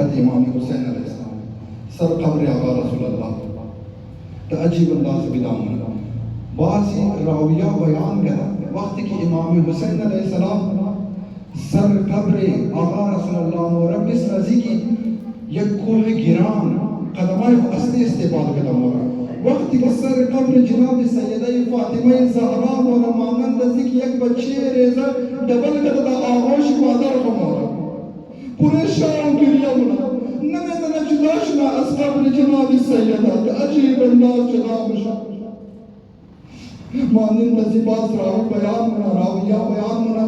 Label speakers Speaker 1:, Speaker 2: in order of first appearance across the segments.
Speaker 1: हज़रत इमाम हुसैन अलैहिस्सलाम सर क़ब्र आका रसूलुल्लाह तो अजीब अंदाज़ बिदाम बाज़ी राविया बयान करा वक्त की इमाम हुसैन अलैहिस्सलाम सर क़ब्र आका रसूलुल्लाह मुरब्बिस रज़ी की एक कोह गिरान कदमाए अस्ते इस्तेबाल कदम हो रहा वक्त के सर क़ब्र जनाब सैयदा फातिमा ज़हरा और मामन रज़ी की एक बच्चे रेज़ा डबल कददा आगोश वादर कमोरा पूरे शाम क्रिया बना नमे तना जुदाशना अस्क़ब्र जनाब सैयदा अजीब अंदाज जनाब शाह मानिन नज़ीबात रावी बयान मना राविया बयान मना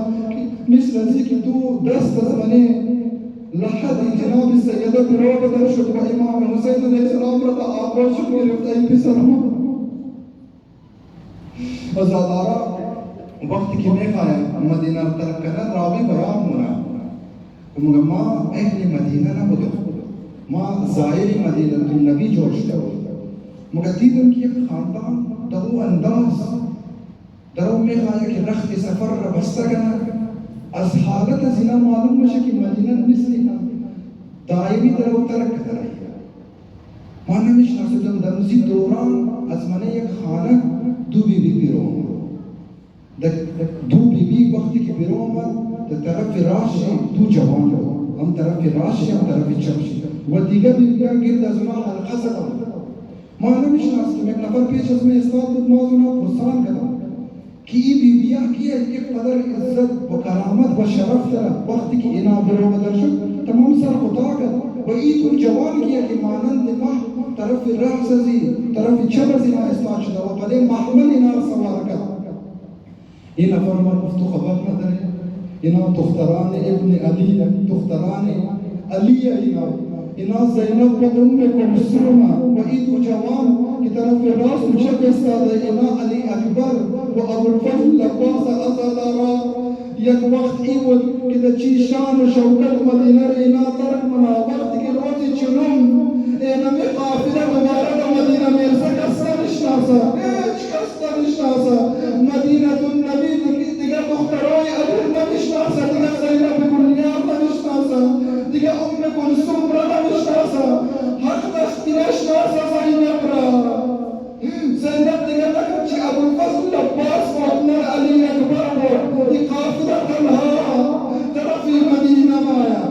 Speaker 1: मिस रज़ी की तू दस्त मने लहद जनाब सैयदा बिरो बदर शुक्र इमाम हुसैन अलैहिस्सलाम रता आगोश में रता बिसरमा अज़ादारा वक्त की में खाया मदीना तरक करना रावी बयान मना माँ अहले मदीना ना बोलो माँ ज़ाहिरी मदीना तुम नबी जोड़ते हो मगर दीद उनकी एक खानदान दरो अंदाज दरो में खाया कि रख्त सफ़र रबस्ता करना अस हालत ज़िना मालूम है कि मदीना मिसली का दायमी दरो तरक कर रही है माना मिश नसुदम दमज़ी दौरान अज़मने एक खाना दो बीबी बिरो दो बीबी वक्त की बिरो में तरफ राशि तू जवान हो हम तरफ राशि हम तरफ चमशी वो दिगर बीबियां गिरद अज़मा हल्का सदम मालूम है कि मैं नफर पेश में इस्लाम मौजूना फुसान करा कि बीबियां की एक कदर इज्जत व करामत व शरफ तरह वक्त की इना बिरो बदरशु तमाम सर खुदा कर वही तू जवान किया कि मानंद माह तरफ राशि तरफ चमशी ना इस्लाम शुदा वो बदे महमल इना सवार कर इन नफर में गुफ्तु खबर न दरे इना तुख्तरान इब्न अली तुख्तरान अली इना ज़ैनब व उम्मे कुलसूमा व ईद जवान की तरफ रास उछक इस्ताद इना अली अकबर व अबुल फज़ल अब्बास अज़ादारा एक वक्त इवल कि दची शान व शौकत मदीना इना तरक मना वक्त के रोज़ चुनुम इना में काफिला मुबारक मदीना में सकस्ता निशासा कस्ता निशासा मदीना तुन नबी दिगा मुख्तरोय अबुल नबिशासा दिगा ज़ैनब कुलिया नबिशासा दिगा उम्मे कुलसूम नबिशासा हक दस्तिनाशासा ज़ैनब रा ज़ैनब दिगा तक अबुल फज़ल अब्बास व अपना अली अकबर को दी काफिला तन्हा तरफ़ी मदीना माया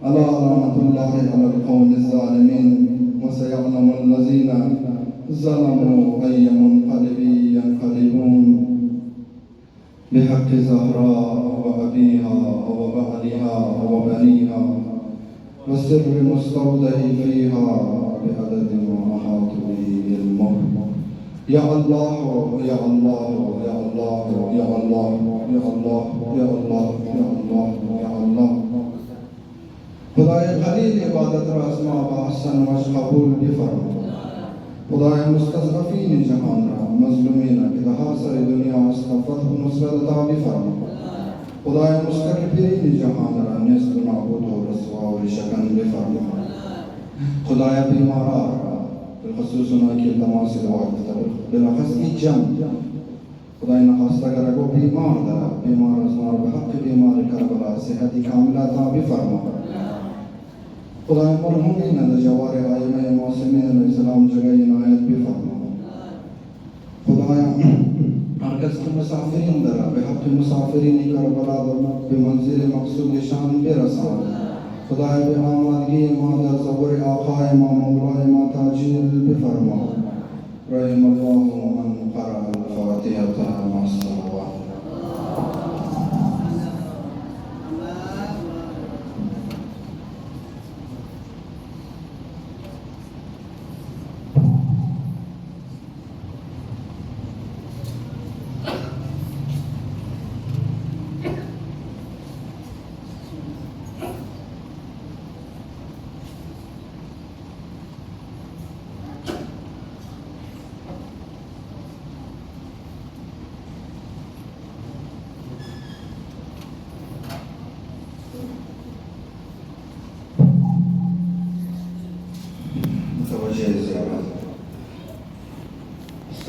Speaker 1: अला रहमतुल्लाहि अलल क़ौमिज़ ज़ालिमीन व सयअलमुल लज़ीना ज़लमू अय्य मुनक़लिबी यनक़लिबून बिहक़्क़ि ज़हरा व अबीहा व बअलिहा व बनीहा व सिर्रि मुस्तौदहि फ़ीहा बिअददि मा अहात बिही इल्मुहु या अल्लाह या अल्लाह या अल्लाह या अल्लाह या अल्लाह या अल्लाह या अल्लाह या अल्लाह खुदाए खलील इबादत रस्मा व हसन व कबूल भी फरमा खुदाए मुस्तज़अफ़ीन जहान रा मज़लूमीन के दहासर दुनिया मुस्तफ़त नुसरत अता भी फरमा खुदाए मुस्तकबिरीन जहान रा निस्त नाबूद व रसवा व शकन भी फरमा खुदाए बीमारा बिलखुसूस उनकी तमाम से दुआ करता बिलखस की जम खुदाए नखास्ता कर को बीमार दरा बीमार अज़मार बहक़ बीमार करबला सेहत कामिला अता भी फरमा खुदाए मरहूमीन द जवार आइमे मौसमीन अलैहिस्सलाम जगह इनायत भी फरमा खुदाया हरकत के मुसाफिरीन दरा बेहक़ मुसाफिरीन करबला द मंजिल मक़सूद शान बेरसा खुदाए बे आमादगी मादा ज़बर आक़ाए मा मौलाए मा ताजील भी फरमा रहिमल्लाहु मन क़रा अल-फ़ातिहता मअस-सलावात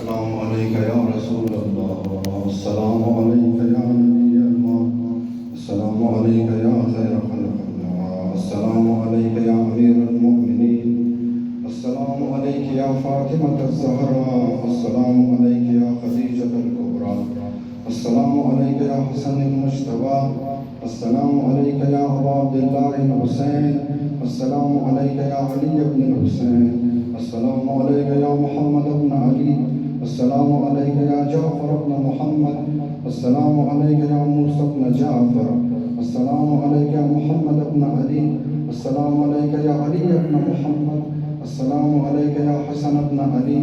Speaker 1: अस्सलामु अलैका या रसूल अल्लाह अस्सलामु अलैका या नबी अल्लाह अस्सलामु अलैका या खैर खल्क़िल्लाह अस्सलामु फातिमा ज़हरा, अस्सलामु अलैका या खदीजतल कुबरा, अस्सलामु अलैका या हसन मुज्तबा, अस्सलामु अलैका या अबा अब्दुल्लाह हुसैन, अस्सलामु अलैका या अली इब्न हुसैन, अस्सलामु अलैका या मुहम्मद इब्न अली, अस्सलामु अलैका या जाफर इब्न मुहम्मद, अस्सलामु अलैका या मूसा इब्न जाफर, अस्सलामु अलैका या मुहम्मद इब्न अली, अस्सलामु अलैका या अली इब्न मुहम्मद, अस्सलामु अलैका या हसन इब्न अली,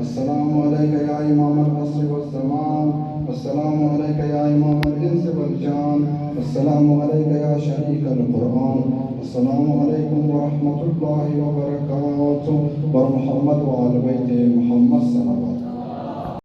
Speaker 1: अस्सलामु अलैका या इमाम अल-असर वज़्ज़मान, अस्सलामु अलैका या इमाम अल-इंस वल जान, अस्सलामु अलैका या शरीक अल-कुरआन, अस्सलामु अलैकुम व रहमतुल्लाहि व बरकातुहू व मुहम्मद व आल बैत मुहम्मद सल्लल्लाहु